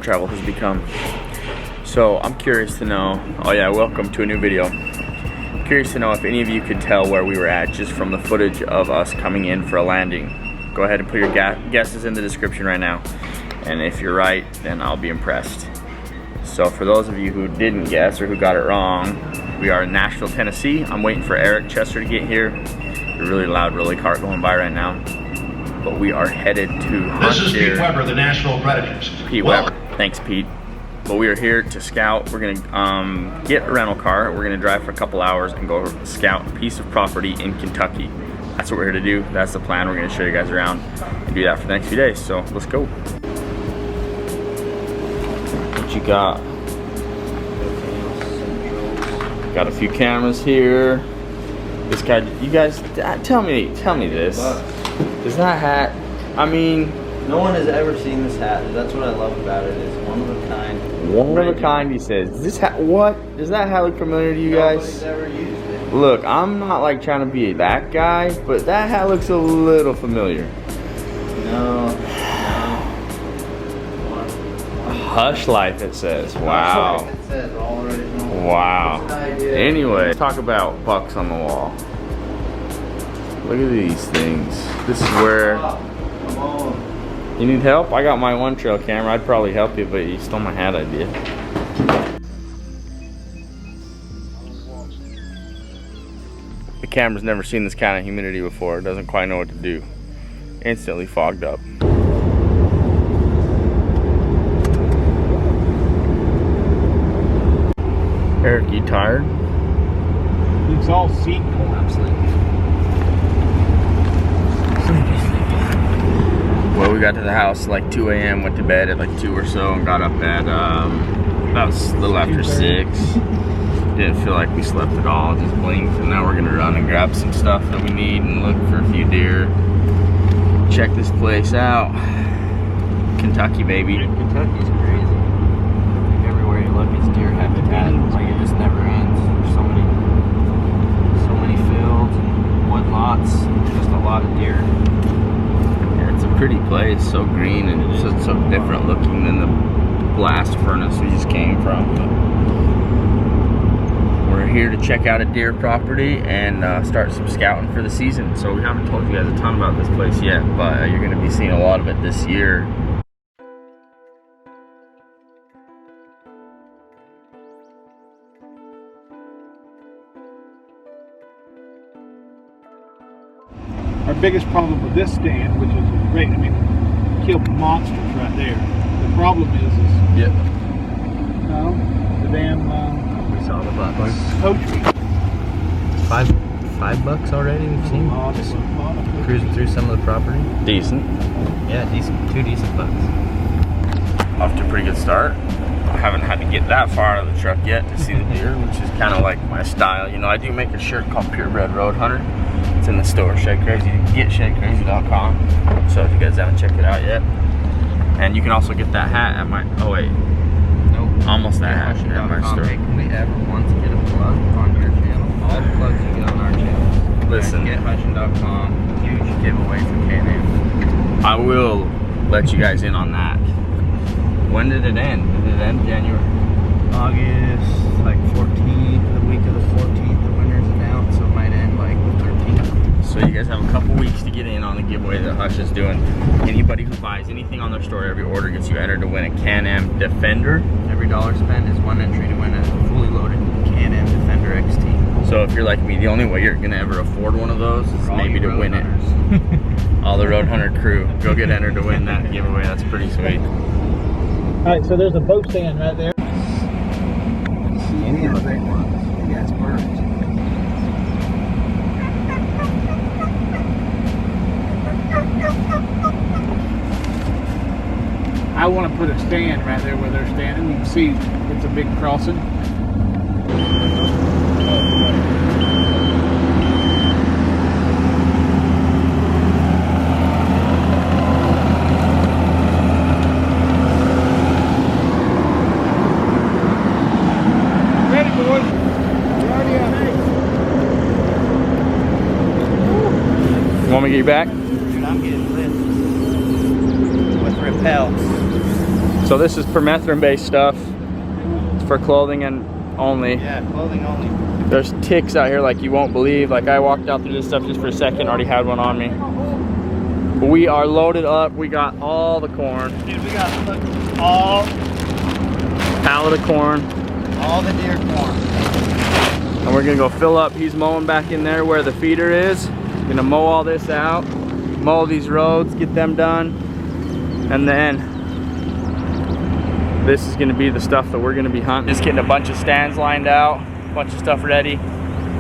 travel has become. So I'm curious to know, oh yeah, welcome to a new video. Curious to know if any of you could tell where we were at just from the footage of us coming in for a landing. Go ahead and put your guesses in the description right now. And if you're right, then I'll be impressed. So for those of you who didn't guess or who got it wrong, we are in Nashville, Tennessee. I'm waiting for Eric Chester to get here. A really loud rolly cart going by right now. But we are headed to hunt This is deer. Pete Weber, the National Predators. Pete Weber. Thanks, Pete. But we are here to scout. We're gonna get a rental car. We're gonna drive for a couple hours and go scout a piece of property in Kentucky. That's what we're here to do. That's the plan. We're gonna show you guys around and do that for the next few days. So let's go. What you got? Got a few cameras here. This guy, you guys, tell me this. Does that hat, I mean, no one has ever seen this hat. That's what I love about it. It's one of a kind. One of a kind, he says. Does this hat, what? Does that hat look familiar to you guys? Nobody's ever used it. Look, I'm not like trying to be that guy, but that hat looks a little familiar. No. Hush Life, it says. Wow. It says all original. Wow. Anyway, let's talk about bucks on the wall. Look at these things. This is where. Come on. You need help? I got my one trail camera. I'd probably help you, but you stole my hat idea. The camera's never seen this kind of humidity before. It doesn't quite know what to do. Instantly fogged up. Eric, you tired? It's all seat collapsing. Well, we got to the house like 2 a.m., went to bed at like 2 or so, and got up at about a little after 6. Didn't feel like we slept at all, just blinked, and now we're gonna run and grab some stuff that we need and look for a few deer. Check this place out. Kentucky, baby. Kentucky's crazy. Like everywhere you look, it's deer habitat. Like it just never ends. There's so many fields and wood lots. Just a lot of deer. It's a pretty place, so green and it's just so different looking than the blast furnace we just came from. But we're here to check out a deer property and start some scouting for the season. So we haven't told you guys a ton about this place yet, but you're going to be seeing a lot of it this year. Our biggest problem with this stand, which is great, I mean, killed monsters right there. The problem is Yep. the damn We saw the bucks. poaching. Five bucks already we've seen. Just cruising through some of the property. Decent. Yeah, two decent bucks. Off to a pretty good start. I haven't had to get that far out of the truck yet to see the deer, which is kind of like my style. You know, I do make a shirt called Purebred Road Hunter. It's in the store, Shedcrazy. You can get shedcrazy.com. So if you guys haven't checked it out yet. And you can also get that hat at my, oh wait. Nope. Almost that hat at my store. Hey, can we ever want to get a plug on your channel? All the plugs you get on our channel. Listen. GetHutching.com. Huge giveaway for K&M. I will let you guys in on that. When did it end? Did it end January? August, like 14th, the week of the 14th, the winner's announced, so it might end like the 13th. So you guys have a couple weeks to get in on the giveaway that Hush is doing. Anybody who buys anything on their store, every order gets you entered to win a Can-Am Defender. Every dollar spent is one entry to win a fully loaded Can-Am Defender XT. So if you're like me, the only way you're gonna ever afford one of those is maybe to win it. All the Road Hunter crew, go get entered to win that giveaway. That's pretty sweet. Alright, so there's a boat stand right there. See any of the big ones? Yeah, it's birds. I want to put a stand right there where they're standing. You can see it's a big crossing. Ready, boys? Ready up. You want me to get you back? Dude, I'm getting lit with rappel. So this is permethrin-based stuff. It's for clothing and only. Yeah, clothing only. There's ticks out here like you won't believe. Like I walked out through this stuff just for a second, already had one on me. But we are loaded up. We got all the corn. Dude, we got, look, all pallet of corn. All the deer corn. And we're gonna go fill up. He's mowing back in there where the feeder is. Gonna mow all this out, mow these roads, get them done. And then this is gonna be the stuff that we're gonna be hunting. Just getting a bunch of stands lined out, a bunch of stuff ready,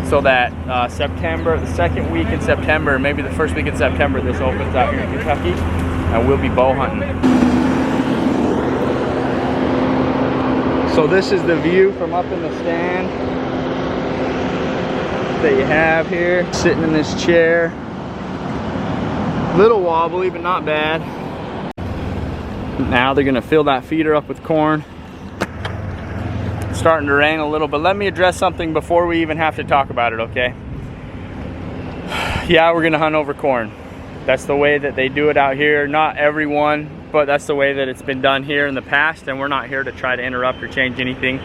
so that September, the second week in September, maybe the first week in September, this opens out here in Kentucky, and we'll be bow hunting. So this is the view from up in the stand that you have here. Sitting in this chair. Little wobbly, but not bad. Now they're gonna fill that feeder up with corn. It's starting to rain a little, but let me address something before we even have to talk about it, okay? Yeah, we're gonna hunt over corn. That's the way that they do it out here. Not everyone, but that's the way that it's been done here in the past, and we're not here to try to interrupt or change anything.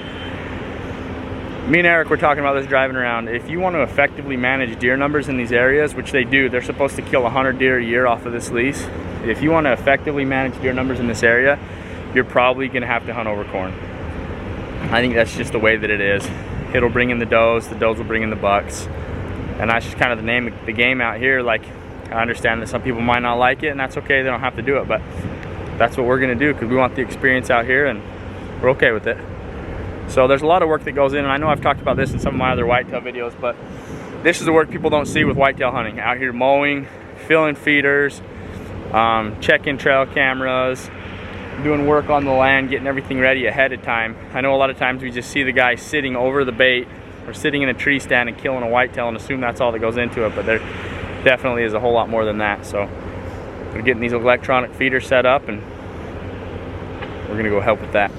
Me and Eric were talking about this driving around. If you want to effectively manage deer numbers in these areas, which they do, they're supposed to kill 100 deer a year off of this lease. If you want to effectively manage deer numbers in this area, you're probably going to have to hunt over corn. I think that's just the way that it is. It'll bring in the does will bring in the bucks. And that's just kind of the name of the game out here. Like, I understand that some people might not like it, and that's okay, they don't have to do it, but that's what we're going to do because we want the experience out here, and we're okay with it. So there's a lot of work that goes in, and I know I've talked about this in some of my other whitetail videos, but this is the work people don't see with whitetail hunting. Out here mowing, filling feeders, checking trail cameras, doing work on the land, getting everything ready ahead of time. I know a lot of times we just see the guy sitting over the bait or sitting in a tree stand and killing a whitetail and assume that's all that goes into it, but there definitely is a whole lot more than that. So we're getting these electronic feeders set up, and we're gonna go help with that.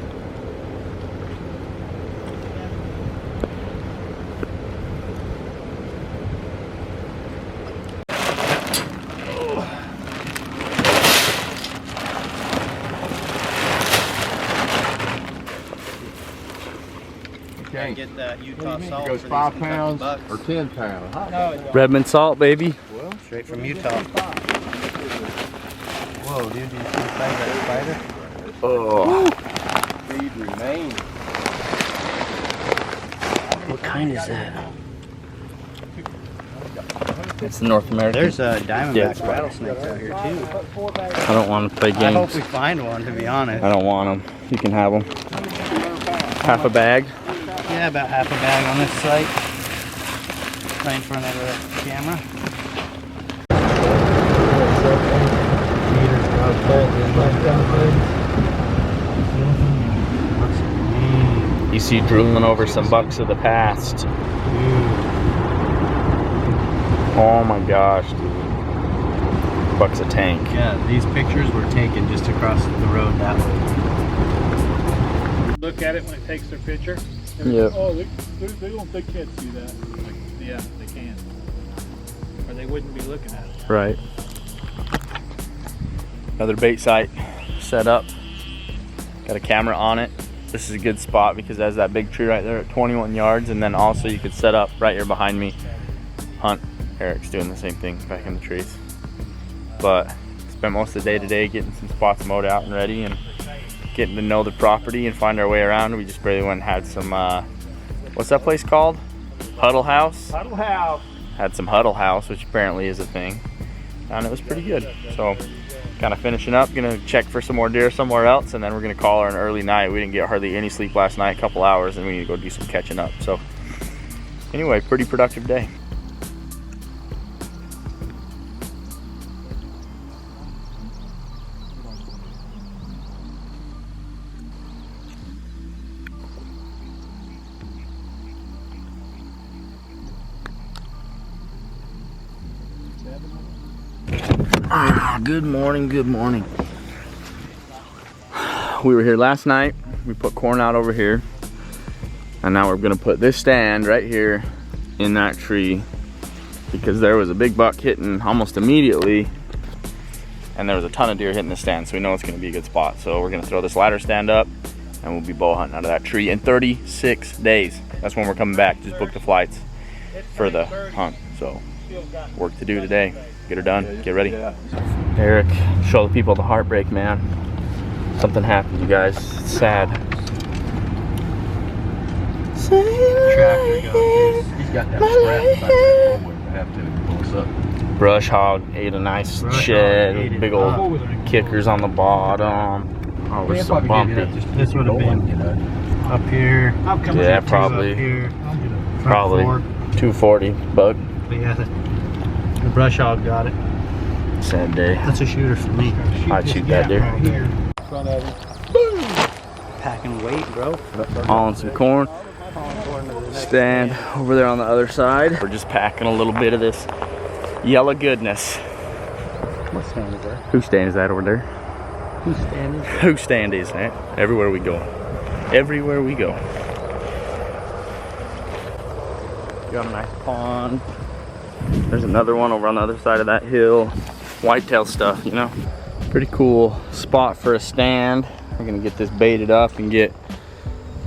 Okay. Get that Utah salt. It goes 5 pounds or 10 pounds. No, Redmond salt, baby. well, straight from Utah. Whoa, dude, did you see the size of that spider? Oh. Feed remain. What kind is that? It's North American. There's diamondback rattlesnakes out here too. I don't want to play games. I hope we find one, to be honest. I don't want them. You can have them. Half a bag. Yeah, about half a bag on this site. Right in front of the camera. You see drooling over some bucks of the past. Oh my gosh, dude. Buck's a tank. Yeah, these pictures were taken just across the road that way. Look at it when it takes their picture. Yep. Oh, they can't see that. Like, yeah, they can. Or they wouldn't be looking at it. Right. Another bait site set up. Got a camera on it. This is a good spot because there's that big tree right there at 21 yards, and then also you could set up right here behind me. Hunt. Eric's doing the same thing back in the trees. But spent most of the day today getting some spots mowed out and ready, and getting to know the property and find our way around. We just barely went and had some, what's that place called? Huddle House? Huddle House. Had some Huddle House, which apparently is a thing. And it was pretty good. So, kind of finishing up, gonna check for some more deer somewhere else, and then we're gonna call her an early night. We didn't get hardly any sleep last night, a couple hours, and we need to go do some catching up. So, anyway, pretty productive day. Good morning, good morning. We were here last night. We put corn out over here. And now we're gonna put this stand right here in that tree because there was a big buck hitting almost immediately. and there was a ton of deer hitting the stand, so we know it's gonna be a good spot. So we're gonna throw this ladder stand up, and we'll be bow hunting out of that tree in 36 days. That's when we're coming back. Just book the flights for the hunt. So work to do today. Get her done, get ready. Eric, show the people the heartbreak, man. Something happened, you guys. It's sad. Tractor goes. He's got that strap back there forward. I have to pull us up. Brush hog ate a nice shed with big old kickers on the bottom. Oh, it was so bumpy. This would have been up here. Yeah, probably. Up here. Probably 240 buck. But yeah, the brush hog got it. Sad day. That's a shooter for me. I'd shoot that deer. Packing weight, bro. Hauling some corn. Stand over there on the other side. We're just packing a little bit of this yellow goodness. What stand is that? Whose stand is that over there? Whose stand is that? Whose stand is that? Everywhere we go. Everywhere we go. Got a nice pond. There's another one over on the other side of that hill. Whitetail stuff, you know. Pretty cool spot for a stand. We're gonna get this baited up and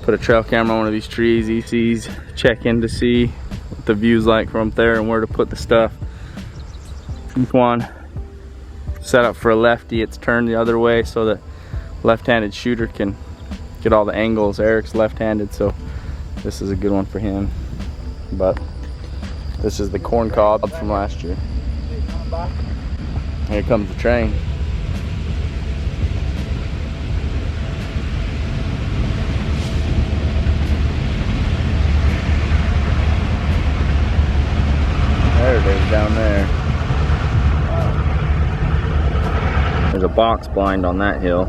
put a trail camera on one of these trees, ECs, check in to see what the view's like from up there and where to put the stuff. Each one set up for a lefty. It's turned the other way so that left-handed shooter can get all the angles. Eric's left-handed, so this is a good one for him. But this is the corn cob from last year. Here comes the train. There it is down there. There's a box blind on that hill.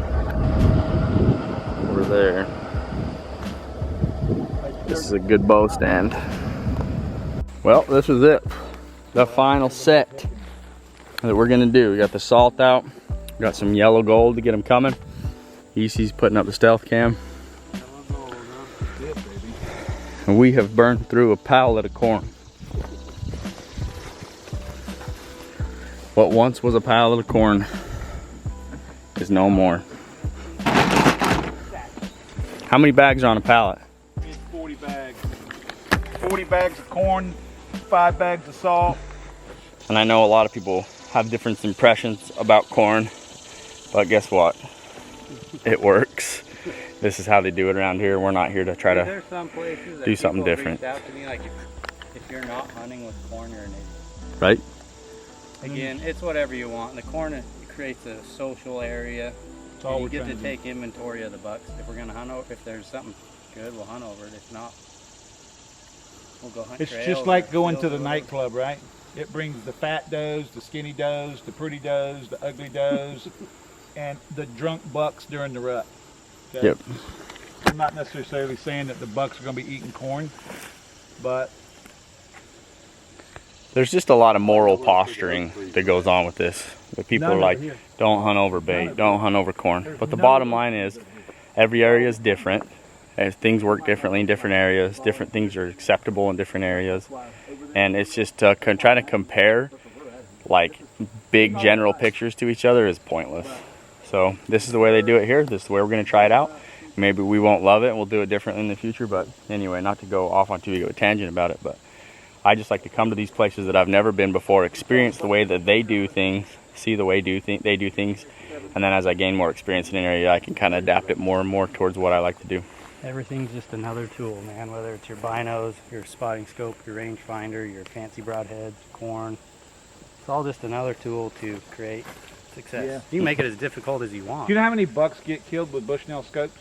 Over there. This is a good bow stand. Well, this is it. The final set that we're gonna do. We got the salt out. We got some yellow gold to get them coming. EC's putting up the stealth cam. And we have burned through a pallet of corn. What once was a pallet of corn is no more. How many bags are on a pallet? It's 40 bags. 40 bags of corn, 5 bags of salt. And I know a lot of people have different impressions about corn, but guess what? It works. This is how they do it around here. We're not here to try to There's some places that do something people different. reach out to me, like if you're not hunting with corn, you're an idiot. Right? Again, it's whatever you want. The corn, it creates a social area. That's all You we're get to trying to take inventory of the bucks. If we're gonna hunt over, if there's something good, we'll hunt over it. If not, we'll go hunt It's trails just or like going to fields the or whatever. nightclub, right? It brings the fat does, the skinny does, the pretty does, the ugly does, and the drunk bucks during the rut. Okay? Yep. I'm not necessarily saying that the bucks are going to be eating corn, but There's just a lot of moral posturing that goes on with this. The people are like, don't hunt over bait, don't hunt over corn. But the bottom line is, every area is different. As things work differently in different areas. Different things are acceptable in different areas. And it's just trying to compare like big general pictures to each other is pointless. So this is the way they do it here. This is the way we're going to try it out. Maybe we won't love it and we'll do it differently in the future. But anyway, not to go off on too big of a tangent about it, but I just like to come to these places that I've never been before, experience the way that they do things, see the way they do things, and then as I gain more experience in an area, I can kind of adapt it more and more towards what I like to do. Everything's just another tool, man. Whether it's your binos, your spotting scope, your rangefinder, your fancy broadheads, corn. It's all just another tool to create success. Yeah. You can make it as difficult as you want. do you know how many bucks get killed with Bushnell scopes?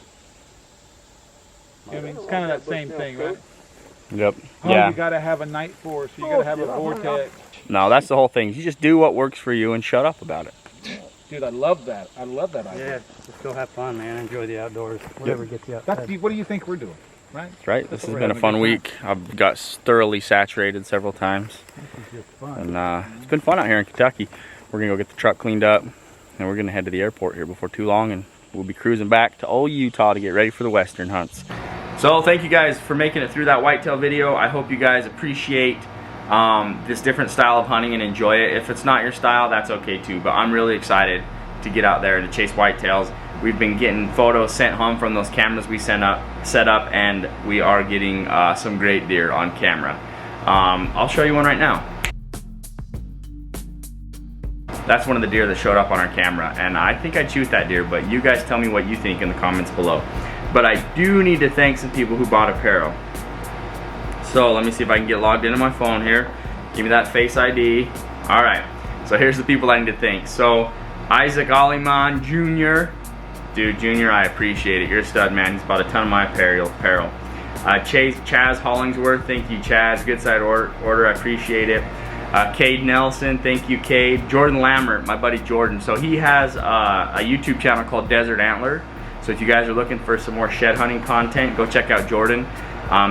I mean, it's kind of that same thing, right? Yep. Oh, Yeah. you got to have a night force. You got to have a vortex. No, that's the whole thing. You just do what works for you and shut up about it. Dude, I love that. I love that idea. Yeah, just go have fun, man. Enjoy the outdoors. Whatever gets you That's outside. what do you think we're doing, right? That's right. This has we're been a having a fun good week. I've got thoroughly saturated several times. This is just fun. And it's been fun out here in Kentucky. We're going to go get the truck cleaned up. And we're going to head to the airport here before too long. And we'll be cruising back to old Utah to get ready for the Western hunts. So thank you guys for making it through that whitetail video. I hope you guys appreciate this different style of hunting and enjoy it. If it's not your style, that's okay too, but I'm really excited to get out there to chase whitetails. We've been getting photos sent home from those cameras we set up, and we are getting some great deer on camera. I'll show you one right now. That's one of the deer that showed up on our camera, and I think I'd shoot that deer, but you guys tell me what you think in the comments below. But I do need to thank some people who bought apparel. So let me see if I can get logged into my phone here. Give me that Face ID. All right, so here's the people I need to thank. So Isaac Aliman Jr. Dude, Junior, I appreciate it. You're a stud, man. He's bought a ton of my apparel. Chaz Hollingsworth, thank you, Chaz. Good side order, I appreciate it. Cade Nelson, thank you, Cade. Jordan Lammert, my buddy Jordan. So he has a YouTube channel called Desert Antler. So if you guys are looking for some more shed hunting content, go check out Jordan.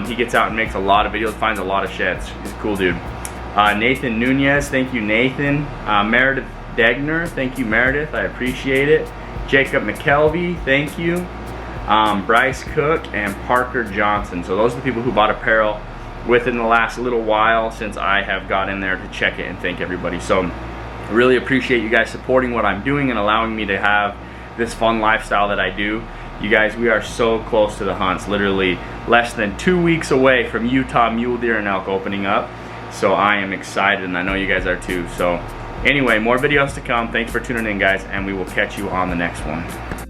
He gets out and makes a lot of videos, finds a lot of sheds. He's a cool dude. Nathan Nunez, thank you, Nathan. Meredith Degner, thank you, Meredith. I appreciate it. Jacob McKelvey, thank you. Bryce Cook and Parker Johnson. So those are the people who bought apparel within the last little while since I have got in there to check it and thank everybody. So I really appreciate you guys supporting what I'm doing and allowing me to have this fun lifestyle that I do. You guys, we are so close to the hunts, literally less than 2 weeks away from Utah mule deer and elk opening up. So I am excited, and I know you guys are too. So anyway, more videos to come. Thanks for tuning in, guys, and we will catch you on the next one.